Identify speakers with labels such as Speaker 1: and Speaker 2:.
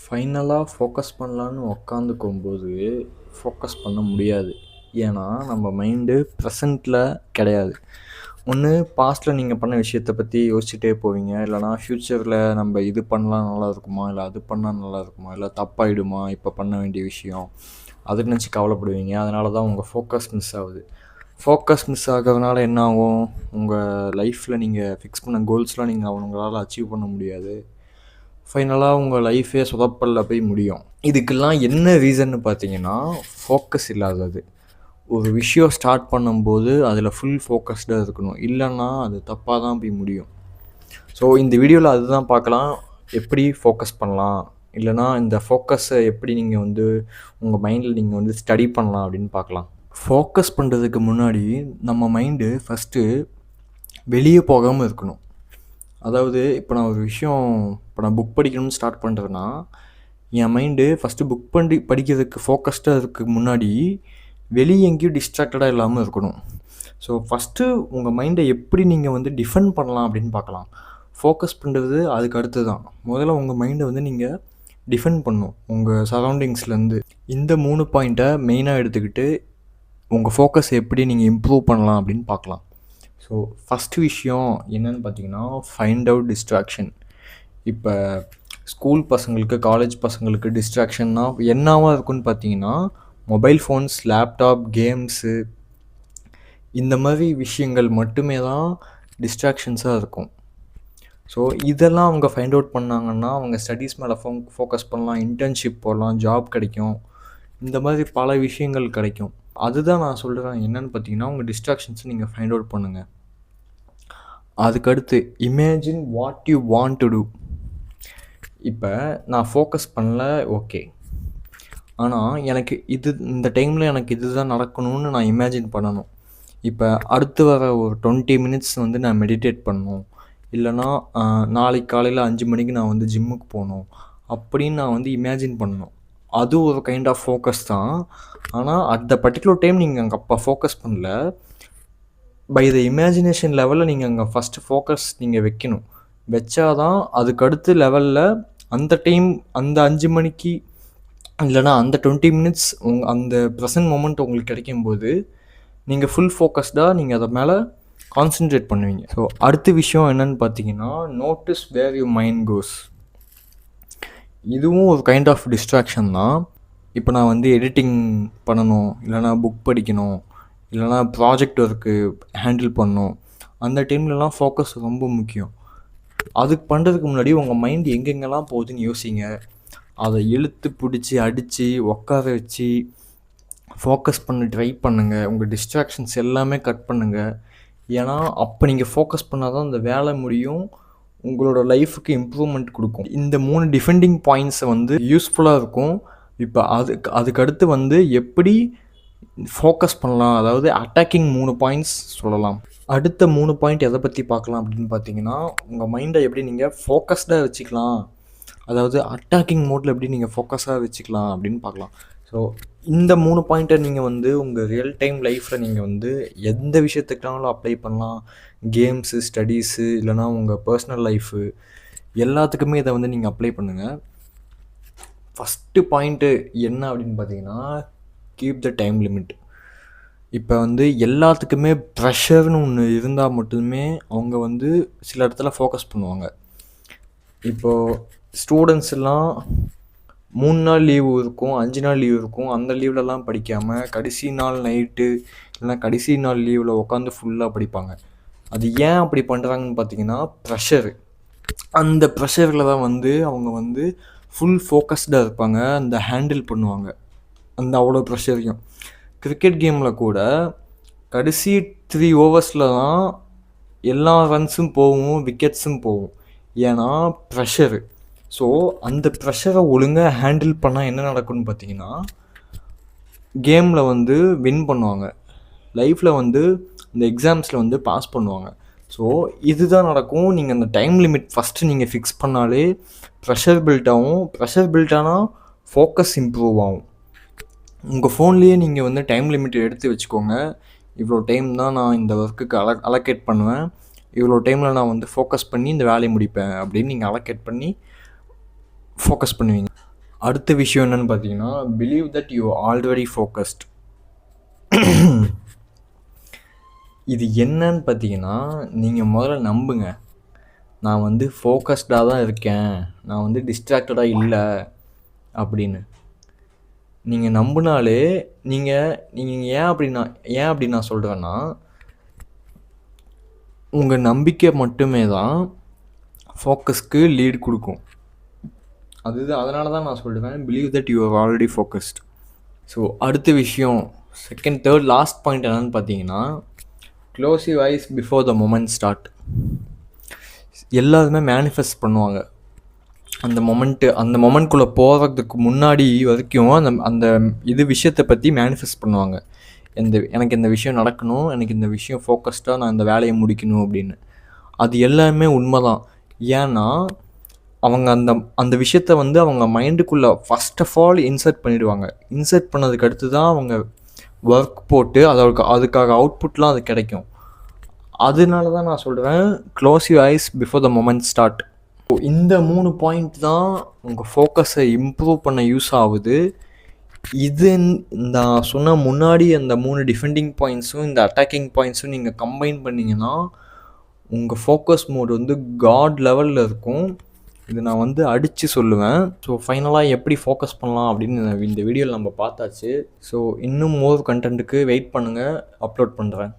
Speaker 1: ஃபைனலாக ஃபோக்கஸ் பண்ணலான்னு உக்காந்துக்கும்போது ஃபோக்கஸ் பண்ண முடியாது. ஏன்னா நம்ம மைண்டு ப்ரெசண்ட்டில் கிடையாது. ஒன்று பாஸ்ட்டில் நீங்கள் பண்ண விஷயத்தை பற்றி யோசிச்சுட்டே போவீங்க, இல்லைனா ஃப்யூச்சரில் நம்ம இது பண்ணலாம் நல்லா இருக்குமா, இல்லை அது பண்ணால் நல்லா இருக்குமா, இல்லை தப்பாயிடுமா இப்போ பண்ண வேண்டிய விஷயம், அதை நினச்சி கவலைப்படுவீங்க. அதனால தான் உங்கள் ஃபோக்கஸ் மிஸ் ஆகுது. ஃபோக்கஸ் மிஸ் ஆகிறதுனால என்ன ஆகும்? உங்கள் லைஃப்பில் நீங்கள் ஃபிக்ஸ் பண்ண கோல்ஸ்லாம் நீங்கள் உங்களால் அச்சீவ் பண்ண முடியாது. ஃபைனலாக உங்கள் லைஃபே சொதப்பலில் போய் முடியும். இதுக்கெல்லாம் என்ன ரீசன்னு பார்த்தீங்கன்னா, ஃபோக்கஸ் இல்லாதது. ஒரு விஷயம் ஸ்டார்ட் பண்ணும்போது அதில் ஃபுல் ஃபோக்கஸ்டாக இருக்கணும், இல்லைன்னா அது தப்பாக தான் போய் முடியும். ஸோ இந்த வீடியோவில் அதுதான் பார்க்கலாம். எப்படி ஃபோக்கஸ் பண்ணலாம், இல்லைனா இந்த ஃபோக்கஸை எப்படி நீங்கள் வந்து உங்கள் மைண்டில் நீங்கள் வந்து ஸ்டடி பண்ணலாம் அப்படின்னு பார்க்கலாம். ஃபோக்கஸ் பண்ணுறதுக்கு முன்னாடி நம்ம மைண்டு ஃபஸ்ட்டு வெளியே போகாமல் இருக்கணும். அதாவது இப்போ நான் ஒரு விஷயம் புக் படிக்கணும்னு ஸ்டார்ட் பண்ணுறேன்னா, என் மைண்டு ஃபஸ்ட்டு புக் படிக்கிறதுக்கு ஃபோக்கஸ்டாக இருக்கிறதுக்கு முன்னாடி வெளியே எங்கேயும் டிஸ்ட்ராக்டடாக இல்லாமல் இருக்கணும். ஸோ ஃபஸ்ட்டு உங்கள் மைண்டை எப்படி நீங்கள் வந்து டிஃபெண்ட் பண்ணலாம் அப்படின்னு பார்க்கலாம். ஃபோக்கஸ் பண்ணுறது அதுக்கு அடுத்து தான். முதல்ல உங்கள் மைண்டை வந்து நீங்கள் டிஃபெண்ட் பண்ணணும் உங்கள் சரௌண்டிங்ஸ்லேருந்து. இந்த 3 பாயிண்ட்டை மெயினாக எடுத்துக்கிட்டு உங்கள் ஃபோக்கஸ் எப்படி நீங்கள் இம்ப்ரூவ் பண்ணலாம் அப்படின்னு பார்க்கலாம். ஸோ ஃபஸ்ட்டு விஷயம் என்னென்னு பார்த்தீங்கன்னா, ஃபைண்ட் அவுட் டிஸ்ட்ராக்ஷன். இப்போ ஸ்கூல் பசங்களுக்கு, காலேஜ் பசங்களுக்கு டிஸ்ட்ராக்ஷன்னா என்னவா இருக்குன்னு பார்த்தீங்கன்னா, மொபைல் ஃபோன்ஸ், லேப்டாப், கேம்ஸு, இந்த மாதிரி விஷயங்கள் மட்டுமே தான் டிஸ்ட்ராக்ஷன்ஸாக இருக்கும். ஸோ இதெல்லாம் அவங்க ஃபைண்ட் அவுட் பண்ணாங்கன்னா அவங்க ஸ்டடீஸ் மேலே ஃபோக்கஸ் பண்ணலாம், இன்டர்ன்ஷிப் போடலாம், ஜாப் கிடைக்கும், இந்த மாதிரி பல விஷயங்கள் கிடைக்கும். அதுதான் நான் சொல்கிறேன். என்னென்னு பார்த்தீங்கன்னா, உங்கள் டிஸ்ட்ராக்ஷன்ஸை நீங்கள் ஃபைண்ட் அவுட் பண்ணுங்கள். அதுக்கடுத்து imagine what you want to do. இப்போ நான் ஃபோக்கஸ் பண்ணல, ஓகே, ஆனால் எனக்கு இந்த டைமில் எனக்கு இது தான் நடக்கணும்னு நான் இமேஜின் பண்ணணும். இப்போ அடுத்து வர ஒரு 20 மினிட்ஸ் வந்து நான் மெடிடேட் பண்ணணும், இல்லைனா நாளைக்கு காலையில் 5 மணிக்கு நான் வந்து ஜிம்முக்கு போகணும் அப்படின்னு நான் வந்து இமேஜின் பண்ணணும். அது ஒரு கைண்ட் ஆஃப் ஃபோக்கஸ் தான். ஆனால் அட் த பர்டிகுலர் டைம் நீங்கள் அங்கே அப்போ ஃபோக்கஸ் பண்ணல, பை த இமேஜினேஷன் லெவலில் நீங்கள் அங்கே ஃபஸ்ட்டு ஃபோக்கஸ் நீங்கள் வைக்கணும். வச்சாதான் அதுக்கடுத்து லெவலில் அந்த டைம், அந்த 5 மணிக்கு இல்லைனா அந்த 20 மினிட்ஸ் அந்த ப்ரெசன்ட் மொமெண்ட் உங்களுக்கு கிடைக்கும்போது நீங்கள் ஃபுல் ஃபோக்கஸ்டாக நீங்கள் அதை மேலே கான்சென்ட்ரேட் பண்ணுவீங்க. ஸோ அடுத்த விஷயம் என்னென்னு பார்த்தீங்கன்னா, நோட்டிஸ் வேர் யூ மைண்ட் கோஸ். இதுவும் ஒரு கைண்ட் ஆஃப் டிஸ்ட்ராக்ஷன் தான். இப்போ நான் வந்து எடிட்டிங் பண்ணணும், இல்லைனா புக் படிக்கணும், இல்லைனா ப்ராஜெக்ட் ஒர்க்கு ஹேண்டில் பண்ணணும், அந்த டைம்லலாம் ஃபோக்கஸ் ரொம்ப முக்கியம். அதுக்கு பண்ணுறதுக்கு முன்னாடி உங்கள் மைண்ட் எங்கெங்கெல்லாம் போகுதுன்னு யோசிங்க. அதை இழுத்து பிடிச்சி அடித்து உட்கார வச்சு ஃபோக்கஸ் பண்ண ட்ரை பண்ணுங்கள். உங்கள் டிஸ்ட்ராக்ஷன்ஸ் எல்லாமே கட் பண்ணுங்கள். ஏன்னா அப்போ நீங்கள் ஃபோக்கஸ் பண்ணால் தான் அந்த வேலை முடியும், உங்களோட லைஃபுக்கு இம்ப்ரூவ்மெண்ட் கொடுக்கும். இந்த 3 டிஃபெண்டிங் பாயிண்ட்ஸை வந்து யூஸ்ஃபுல்லாக இருக்கும். இப்போ அதுக்கடுத்து வந்து எப்படி ஃபோக்கஸ் பண்ணலாம், அதாவது அட்டாக்கிங் 3 பாயிண்ட்ஸ் சொல்லலாம். அடுத்த 3 பாயிண்ட் எதை பற்றி பார்க்கலாம் அப்படின்னு பார்த்தீங்கன்னா, உங்கள் மைண்டை எப்படி நீங்கள் ஃபோக்கஸ்டாக வச்சுக்கலாம், அதாவது அட்டாக்கிங் மோட்டில் எப்படி நீங்கள் ஃபோக்கஸாக வச்சுக்கலாம் அப்படின்னு பார்க்கலாம். ஸோ இந்த 3 பாயிண்ட்டை நீங்கள் வந்து உங்கள் ரியல் டைம் லைஃப்பில் நீங்கள் வந்து எந்த விஷயத்துக்குனாலும் அப்ளை பண்ணலாம். கேம்ஸு, ஸ்டடீஸு, இல்லைனா உங்கள் பர்சனல் லைஃபு, எல்லாத்துக்குமே இதை வந்து நீங்கள் அப்ளை பண்ணுங்கள். ஃபஸ்ட்டு பாயிண்ட்டு என்ன அப்படின்னு பார்த்தீங்கன்னா, கீப் த டைம் லிமிட். இப்போ வந்து எல்லாத்துக்குமே ப்ரெஷர்னு ஒன்று இருந்தால் மட்டுமே அவங்க வந்து சில இடத்துல ஃபோக்கஸ் பண்ணுவாங்க. இப்போது ஸ்டூடெண்ட்ஸ் எல்லாம் 3 நாள் லீவு இருக்கும், 5 நாள் லீவு இருக்கும். அந்த லீவ்லலாம் படிக்காமல் கடைசி நாள் நைட்டு இல்லைனா கடைசி நாள் லீவில் உட்காந்து ஃபுல்லாக படிப்பாங்க. அது ஏன் அப்படி பண்ணுறாங்கன்னு பார்த்தீங்கன்னா, ப்ரெஷரு. அந்த ப்ரெஷரில் தான் வந்து அவங்க வந்து ஃபுல் ஃபோக்கஸ்டாக இருப்பாங்க, அந்த ஹேண்டில் பண்ணுவாங்க அந்த அவ்வளோ ப்ரெஷரையும். கிரிக்கெட் கேமில் கூட கடைசி 3 ஓவர்ஸில் தான் எல்லா ரன்ஸும் போகும், விக்கெட்ஸும் போகும். ஏன்னா ப்ரெஷரு. ஸோ அந்த ப்ரெஷரை ஒழுங்காக ஹேண்டில் பண்ணால் என்ன நடக்கும்னு பார்த்தீங்கன்னா, கேமில் வந்து வின் பண்ணுவாங்க, லைஃப்பில் வந்து இந்த எக்ஸாம்ஸில் வந்து பாஸ் பண்ணுவாங்க. ஸோ இதுதான் நடக்கும். நீங்கள் அந்த டைம் லிமிட் ஃபஸ்ட்டு நீங்கள் ஃபிக்ஸ் பண்ணாலே ப்ரெஷர் பில்ட் ஆகும். ப்ரெஷர் பில்ட் ஆனால் ஃபோக்கஸ் இம்ப்ரூவ் ஆகும். உங்கள் ஃபோன்லேயே நீங்கள் வந்து டைம் லிமிட் எடுத்து வச்சுக்கோங்க. இவ்வளோ டைம் தான் நான் இந்த ஒர்க்குக்கு அலோகேட் பண்ணுவேன், இவ்வளோ டைமில் நான் வந்து ஃபோக்கஸ் பண்ணி இந்த வேலையை முடிப்பேன் அப்படின்னு நீங்கள் அலோகேட் பண்ணி ஃபோக்கஸ் பண்ணுவீங்க. அடுத்த விஷயம் என்னன்னு பார்த்தீங்கன்னா, believe that you already focused. இது என்னன்னு பார்த்தீங்கன்னா, நீங்கள் முதல்ல நம்புங்க. நான் வந்து ஃபோக்கஸ்டாக தான் இருக்கேன், நான் வந்து டிஸ்ட்ராக்டடாக இல்லை அப்படின்னு. நீங்கள் நம்பினாலே நீங்கள் ஏன் அப்படி நான் சொல்கிறேன்னா, உங்கள் நம்பிக்கை மட்டுமே தான் ஃபோக்கஸ்க்கு லீட் கொடுக்கும். அதனால தான் நான் சொல்லுவேன், believe that you are already focused. So அடுத்த விஷயம், தேர்ட் லாஸ்ட் பாயிண்ட் என்னென்னு பார்த்தீங்கன்னா, close your eyes before the moment start. எல்லாருமே மேனிஃபெஸ்ட் பண்ணுவாங்க. அந்த மொமெண்ட்குள்ளே போகிறதுக்கு முன்னாடி வரைக்கும் அந்த விஷயத்தை பற்றி மேனிஃபெஸ்ட் பண்ணுவாங்க. எனக்கு இந்த விஷயம் நடக்கணும், எனக்கு இந்த விஷயம் ஃபோக்கஸ்டாக நான் இந்த வேலையை முடிக்கணும் அப்படின்னு. அது எல்லாமே உண்மை தான். ஏன்னா அவங்க அந்த விஷயத்த வந்து அவங்க மைண்டுக்குள்ளே ஃபஸ்ட் ஆஃப் ஆல் இன்சர்ட் பண்ணிடுவாங்க. இன்சர்ட் பண்ணதுக்கு அடுத்து தான் அவங்க ஒர்க் போட்டு அதுக்காக அவுட்புட்லாம் அது கிடைக்கும். அதனால தான் நான் சொல்கிறேன், close you eyes before the moment start. இந்த 3 பாயிண்ட் தான் உங்கள் ஃபோக்கஸை இம்ப்ரூவ் பண்ண யூஸ் ஆகுது. இது நான் சொன்ன முன்னாடி அந்த 3 டிஃபெண்டிங் பாயிண்ட்ஸும் இந்த அட்டாக்கிங் பாயிண்ட்ஸும் நீங்கள் கம்பைன் பண்ணிங்கன்னா உங்கள் ஃபோக்கஸ் மோட் வந்து காட் லெவலில் இருக்கும். இது நான் வந்து அடித்து சொல்லுவேன். ஸோ ஃபைனலாக எப்படி ஃபோக்கஸ் பண்ணலாம் அப்படின்னு இந்த வீடியோவில் நம்ம பார்த்தாச்சு. ஸோ இன்னும் மோர் கண்டென்ட்டுக்கு வெயிட் பண்ணுங்கள், அப்லோட் பண்ணுறேன்.